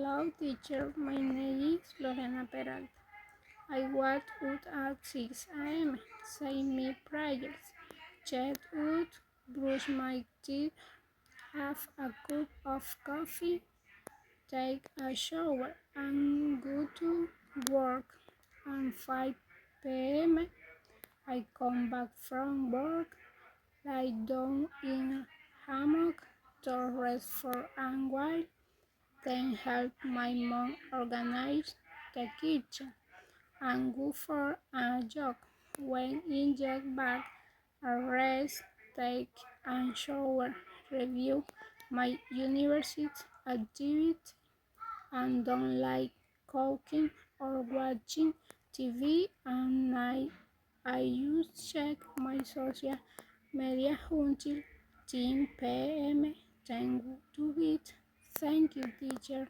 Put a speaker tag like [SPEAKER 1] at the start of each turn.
[SPEAKER 1] Hello, teacher. My name is Lorena Peralta. I wake up at 6 a.m., say my prayers, check out, brush my teeth, have a cup of coffee, take a shower, and go to work. At 5 p.m., I come back from work, lie down in a hammock to rest for a while, then help my mom organize the kitchen and go for a jog. When in get back, I rest, take a shower, review my university activity, and don't like cooking or watching TV. And I use check my social media until 10 p.m. Then go to bed. Thank you, teacher.